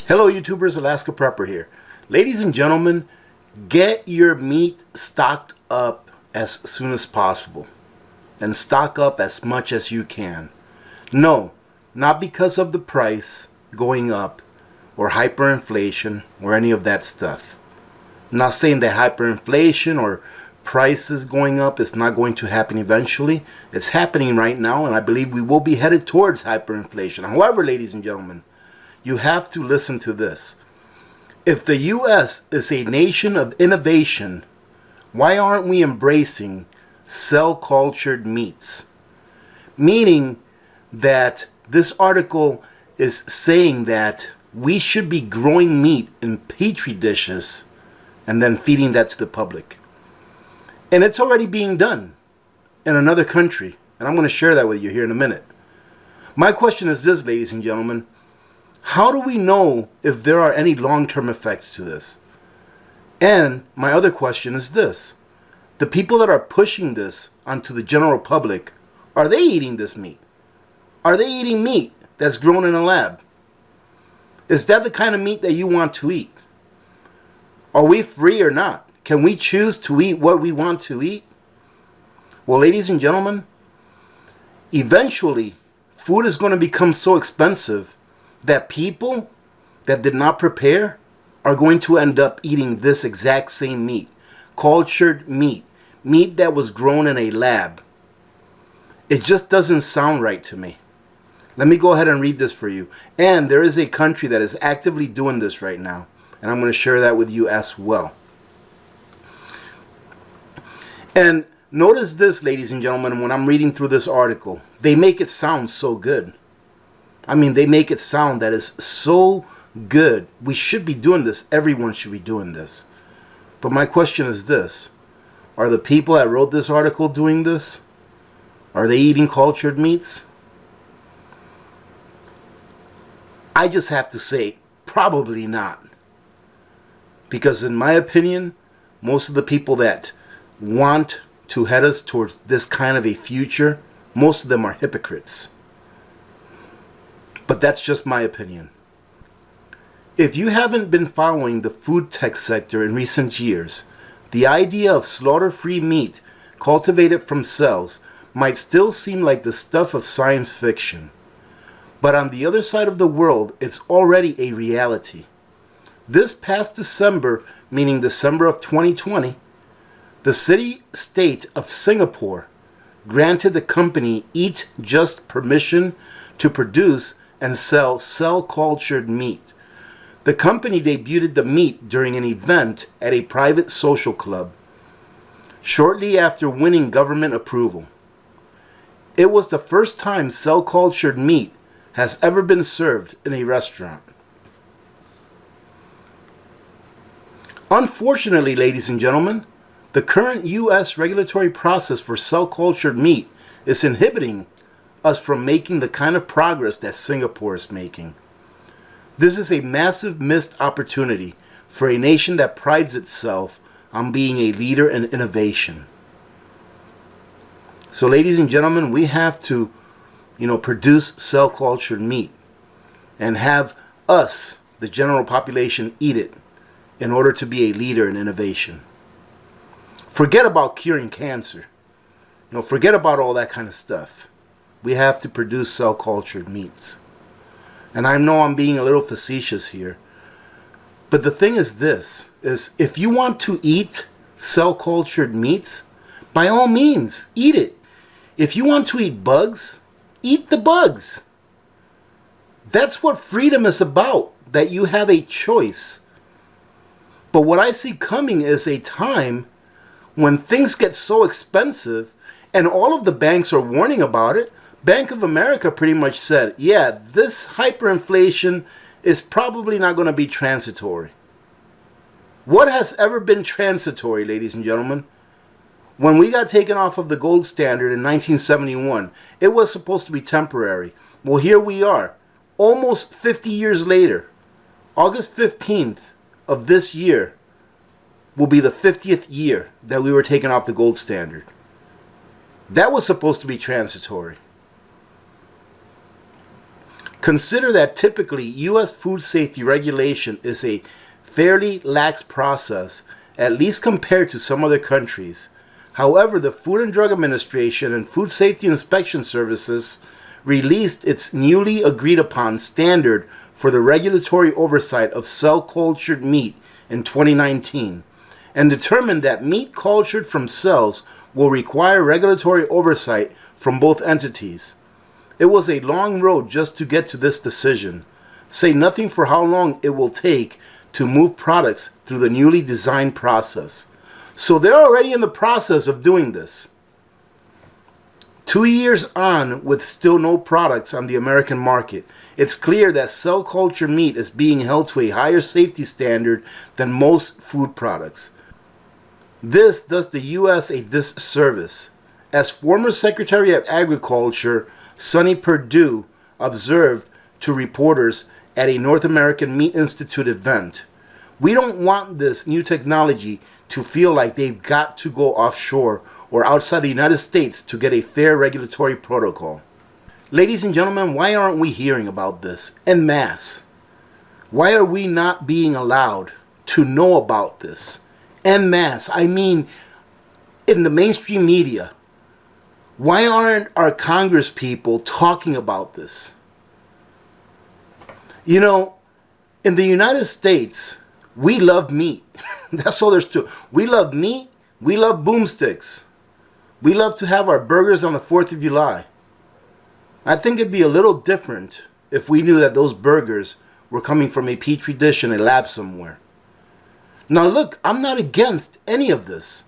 Hello YouTubers, Alaska Prepper here. Ladies and gentlemen, get your meat stocked up as soon as possible. And stock up as much as you can. No, not because of the price going up or hyperinflation or any of that stuff. I'm not saying that hyperinflation or prices going up is not going to happen eventually. It's happening right now, and I believe we will be headed towards hyperinflation. However, ladies and gentlemen, you have to listen to this. If the U.S. is a nation of innovation, why aren't we embracing cell-cultured meats? Meaning that this article is saying that we should be growing meat in petri dishes and then feeding that to the public. And it's already being done in another country. And I'm going to share that with you here in a minute. My question is this, ladies and gentlemen. How do we know if there are any long-term effects to this? And my other question is this. The people that are pushing this onto the general public, are they eating this meat? Are they eating meat that's grown in a lab? Is that the kind of meat that you want to eat? Are we free or not? Can we choose to eat what we want to eat? Well, ladies and gentlemen, eventually food is going to become so expensive that people that did not prepare are going to end up eating this exact same meat. Cultured meat. Meat that was grown in a lab. It just doesn't sound right to me. Let me go ahead and read this for you. And there is a country that is actively doing this right now. And I'm going to share that with you as well. And notice this, ladies and gentlemen, when I'm reading through this article. They make it sound so good. I mean, they make it sound that is so good. We should be doing this. Everyone should be doing this. But my question is this. Are the people that wrote this article doing this? Are they eating cultured meats? I just have to say, probably not. Because in my opinion, most of the people that want to head us towards this kind of a future, most of them are hypocrites. But that's just my opinion. If you haven't been following the food tech sector in recent years, the idea of slaughter-free meat cultivated from cells might still seem like the stuff of science fiction. But on the other side of the world, it's already a reality. This past December, meaning December of 2020, the city-state of Singapore granted the company ETH ADDRESS permission to produce and sell cell-cultured meat. The company debuted the meat during an event at a private social club, shortly after winning government approval. It was the first time cell-cultured meat has ever been served in a restaurant. Unfortunately, ladies and gentlemen, the current U.S. regulatory process for cell-cultured meat is inhibiting us from making the kind of progress that Singapore is making. This is a massive missed opportunity for a nation that prides itself on being a leader in innovation. So ladies and gentlemen, we have to, produce cell-cultured meat and have us, the general population, eat it in order to be a leader in innovation. Forget about curing cancer. Forget about all that kind of stuff. We have to produce cell-cultured meats. And I know I'm being a little facetious here. But the thing is this, is if you want to eat cell-cultured meats, by all means, eat it. If you want to eat bugs, eat the bugs. That's what freedom is about, that you have a choice. But what I see coming is a time when things get so expensive, and all of the banks are warning about it. Bank of America pretty much said, yeah, this hyperinflation is probably not going to be transitory. What has ever been transitory, ladies and gentlemen? When we got taken off of the gold standard in 1971, it was supposed to be temporary. Well, here we are, almost 50 years later. August 15th of this year will be the 50th year that we were taken off the gold standard. That was supposed to be transitory. Consider that typically U.S. food safety regulation is a fairly lax process, at least compared to some other countries. However, the Food and Drug Administration and Food Safety Inspection Services released its newly agreed upon standard for the regulatory oversight of cell-cultured meat in 2019 and determined that meat cultured from cells will require regulatory oversight from both entities. It was a long road just to get to this decision. Say nothing for how long it will take to move products through the newly designed process. So they're already in the process of doing this. 2 years on with still no products on the American market, it's clear that cell culture meat is being held to a higher safety standard than most food products. This does the U.S. a disservice. As former Secretary of Agriculture Sonny Perdue observed to reporters at a North American Meat Institute event, "We don't want this new technology to feel like they've got to go offshore or outside the United States to get a fair regulatory protocol." Ladies and gentlemen, why aren't we hearing about this en masse? Why are we not being allowed to know about this en masse? I mean, in the mainstream media. Why aren't our Congress people talking about this? You know, in the United States, we love meat. That's all there's to it. We love meat. We love boomsticks. We love to have our burgers on the 4th of July. I think it'd be a little different if we knew that those burgers were coming from a petri dish in a lab somewhere. Now look, I'm not against any of this.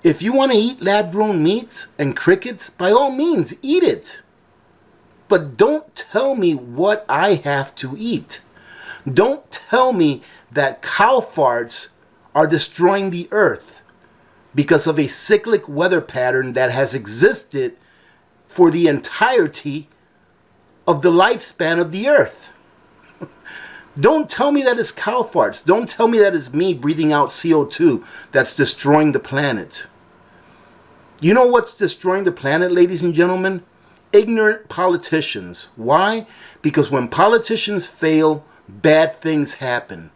If you want to eat lab-grown meats and crickets, by all means, eat it. But don't tell me what I have to eat. Don't tell me that cow farts are destroying the earth because of a cyclic weather pattern that has existed for the entirety of the lifespan of the earth. Don't tell me that it's cow farts. Don't tell me that it's me breathing out CO2 that's destroying the planet. You know what's destroying the planet, ladies and gentlemen? Ignorant politicians. Why? Because when politicians fail, bad things happen.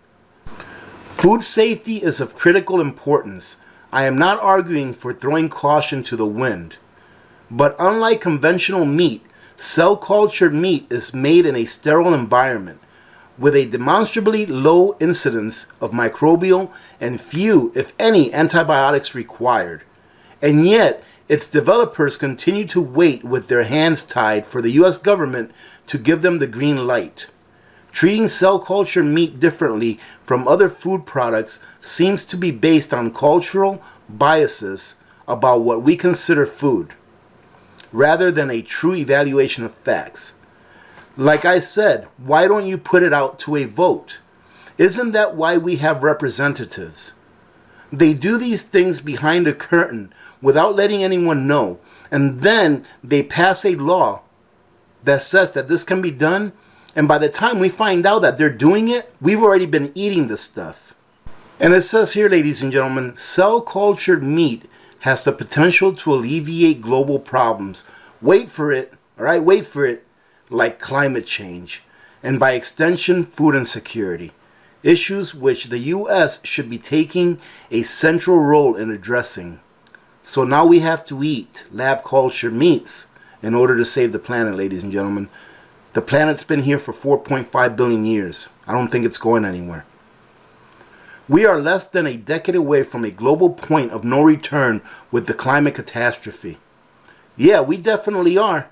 Food safety is of critical importance. I am not arguing for throwing caution to the wind. But unlike conventional meat, cell-cultured meat is made in a sterile environment with a demonstrably low incidence of microbial and few, if any, antibiotics required. And yet, its developers continue to wait with their hands tied for the U.S. government to give them the green light. Treating cell culture meat differently from other food products seems to be based on cultural biases about what we consider food, rather than a true evaluation of facts. Like I said, why don't you put it out to a vote? Isn't that why we have representatives? They do these things behind a curtain without letting anyone know, and then they pass a law that says that this can be done, and by the time we find out that they're doing it, we've already been eating this stuff. And it says here, ladies and gentlemen, cell-cultured meat has the potential to alleviate global problems. Wait for it, all right, wait for it, like climate change, and by extension, food insecurity. Issues which the U.S. should be taking a central role in addressing. So now we have to eat lab-cultured meats in order to save the planet, ladies and gentlemen. The planet's been here for 4.5 billion years. I don't think it's going anywhere. We are less than a decade away from a global point of no return with the climate catastrophe. Yeah, we definitely are,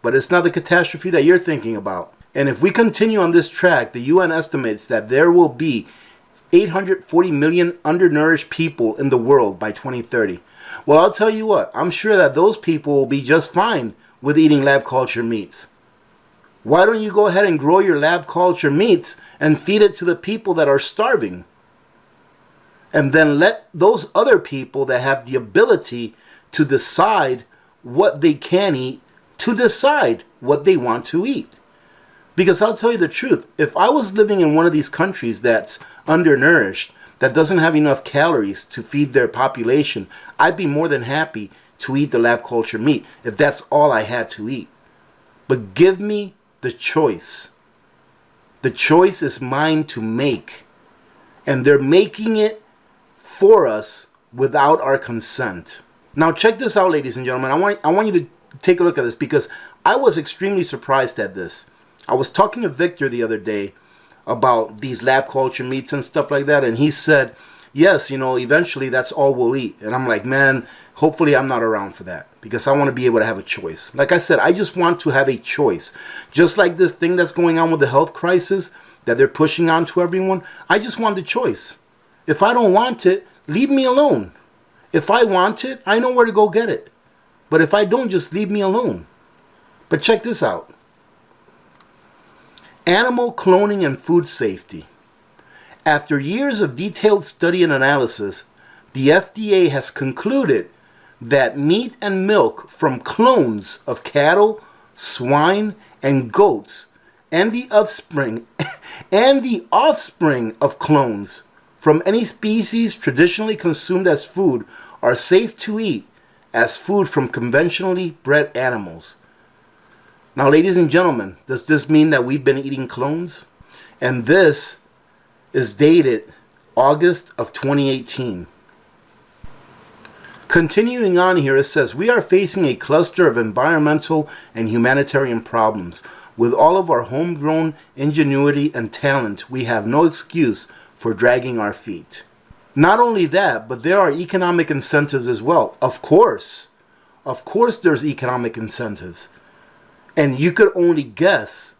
but it's not the catastrophe that you're thinking about. And if we continue on this track, the UN estimates that there will be 840 million undernourished people in the world by 2030. Well, I'll tell you what, I'm sure that those people will be just fine with eating lab culture meats. Why don't you go ahead and grow your lab culture meats and feed it to the people that are starving? And then let those other people that have the ability to decide what they can eat, to decide what they want to eat. Because I'll tell you the truth, if I was living in one of these countries that's undernourished, that doesn't have enough calories to feed their population, I'd be more than happy to eat the lab culture meat if that's all I had to eat. But give me the choice. The choice is mine to make. And they're making it for us without our consent. Now check this out, ladies and gentlemen. I want you to take a look at this because I was extremely surprised at this. I was talking to Victor the other day about these lab culture meats and stuff like that, and he said, yes, you know, eventually that's all we'll eat. And I'm like, man, hopefully I'm not around for that because I want to be able to have a choice. Like I said, I just want to have a choice. Just like this thing that's going on with the health crisis that they're pushing on to everyone, I just want the choice. If I don't want it, leave me alone. If I want it, I know where to go get it. But if I don't, just leave me alone. But check this out. Animal cloning and food safety. After years of detailed study and analysis, the FDA has concluded that meat and milk from clones of cattle, swine, and goats, and the offspring of clones from any species traditionally consumed as food are safe to eat as food from conventionally bred animals. Now, ladies and gentlemen, does this mean that we've been eating clones? And this is dated August of 2018. Continuing on here, it says, we are facing a cluster of environmental and humanitarian problems. With all of our homegrown ingenuity and talent, we have no excuse for dragging our feet. Not only that, but there are economic incentives as well. Of course there's economic incentives. And you could only guess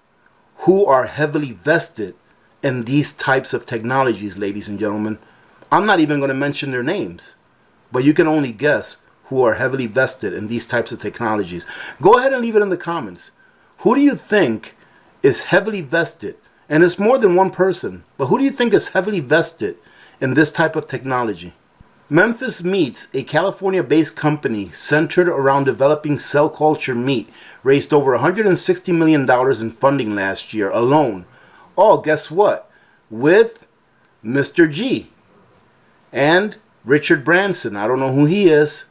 who are heavily vested in these types of technologies, ladies and gentlemen. I'm not even going to mention their names, but you can only guess who are heavily vested in these types of technologies. Go ahead and leave it in the comments. Who do you think is heavily vested? And it's more than one person, but who do you think is heavily vested in this type of technology? Memphis Meats, a California-based company centered around developing cell culture meat, raised over $160 million in funding last year alone. Oh, guess what? With Mr. G and Richard Branson, I don't know who he is,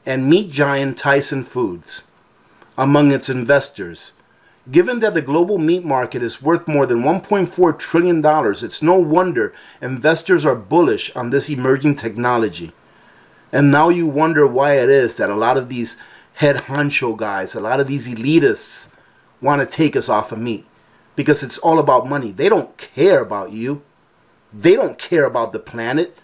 and meat giant Tyson Foods among its investors. Given that the global meat market is worth more than $1.4 trillion, it's no wonder investors are bullish on this emerging technology. And now you wonder why it is that a lot of these head honcho guys, a lot of these elitists want to take us off of meat. Because it's all about money. They don't care about you. They don't care about the planet.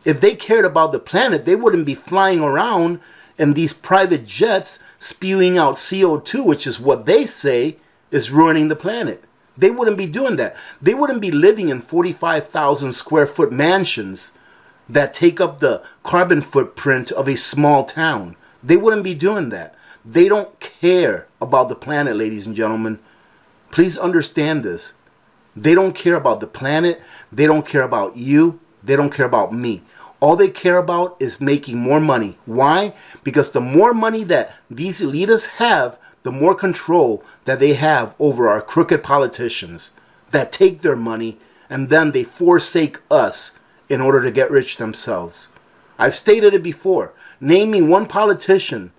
If they cared about the planet, they wouldn't be flying around in these private jets spewing out CO2, which is what they say is ruining the planet. They wouldn't be doing that. They wouldn't be living in 45,000 square foot mansions that take up the carbon footprint of a small town. They wouldn't be doing that. They don't care about the planet, ladies and gentlemen. Please understand this. They don't care about the planet. They don't care about you. They don't care about me. All they care about is making more money. Why? Because the more money that these elitists have, the more control that they have over our crooked politicians that take their money and then they forsake us in order to get rich themselves. I've stated it before. Name me one politician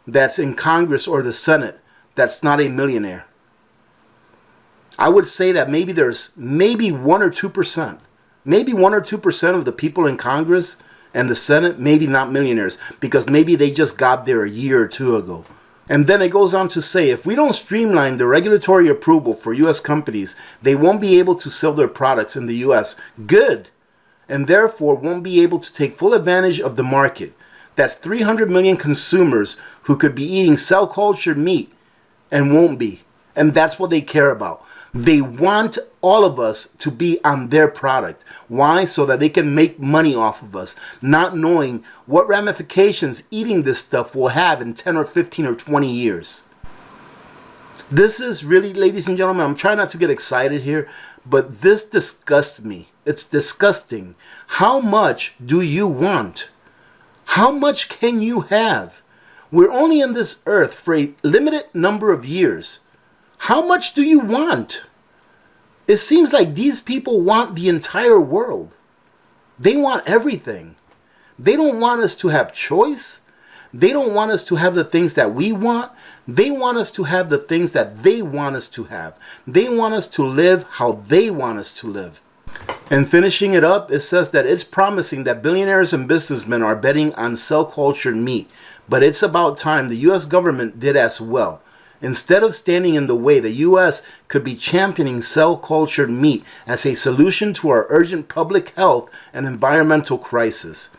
that's in Congress or the Senate that's not a millionaire. I would say that maybe there's 1 or 2%. Maybe 1 or 2% of the people in Congress and the Senate, maybe not millionaires, because maybe they just got there a year or two ago. And then it goes on to say, if we don't streamline the regulatory approval for U.S. companies, they won't be able to sell their products in the U.S. Good. And therefore won't be able to take full advantage of the market. That's 300 million consumers who could be eating cell culture meat and won't be. And that's what they care about. They want all of us to be on their product. Why? So that they can make money off of us, not knowing what ramifications eating this stuff will have in 10 or 15 or 20 years. This is really, ladies and gentlemen, I'm trying not to get excited here, but this disgusts me. It's disgusting. How much do you want? How much can you have? We're only on this earth for a limited number of years. How much do you want? It seems like these people want the entire world. They want everything. They don't want us to have choice. They don't want us to have the things that we want. They want us to have the things that they want us to have. They want us to live how they want us to live. And finishing it up, it says that it's promising that billionaires and businessmen are betting on cell-cultured meat. But it's about time the U.S. government did as well. Instead of standing in the way, the U.S. could be championing cell-cultured meat as a solution to our urgent public health and environmental crisis.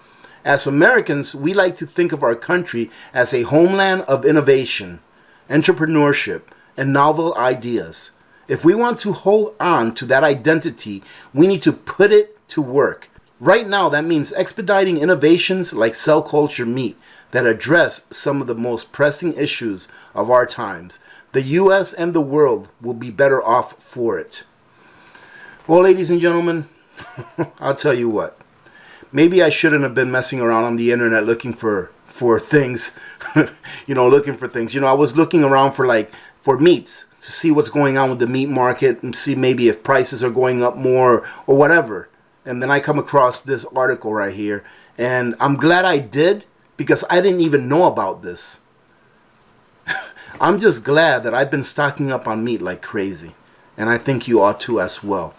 As Americans, we like to think of our country as a homeland of innovation, entrepreneurship, and novel ideas. If we want to hold on to that identity, we need to put it to work. Right now, that means expediting innovations like cell-cultured meat that address some of the most pressing issues of our times. The U.S. and the world will be better off for it. Well, ladies and gentlemen, I'll tell you what. Maybe I shouldn't have been messing around on the internet looking for things, looking for things. I was looking around for meats to see what's going on with the meat market and see maybe if prices are going up more or whatever. And then I come across this article right here, and I'm glad I did because I didn't even know about this. I'm just glad that I've been stocking up on meat like crazy, and I think you ought to as well.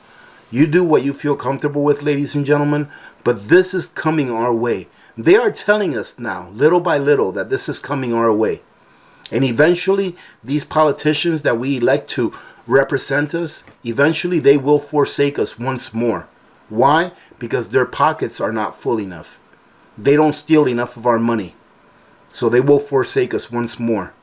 You do what you feel comfortable with, ladies and gentlemen, but this is coming our way. They are telling us now, little by little, that this is coming our way. And eventually, these politicians that we elect to represent us, eventually they will forsake us once more. Why? Because their pockets are not full enough. They don't steal enough of our money. So they will forsake us once more.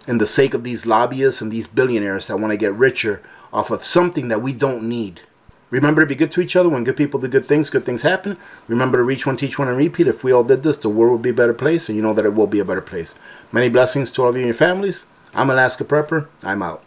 In the sake of these lobbyists and these billionaires that want to get richer off of something that we don't need. Remember to be good to each other. When good people do good things happen. Remember to reach one, teach one, and repeat. If we all did this, the world would be a better place, and you know that it will be a better place. Many blessings to all of you and your families. I'm Alaska Prepper. I'm out.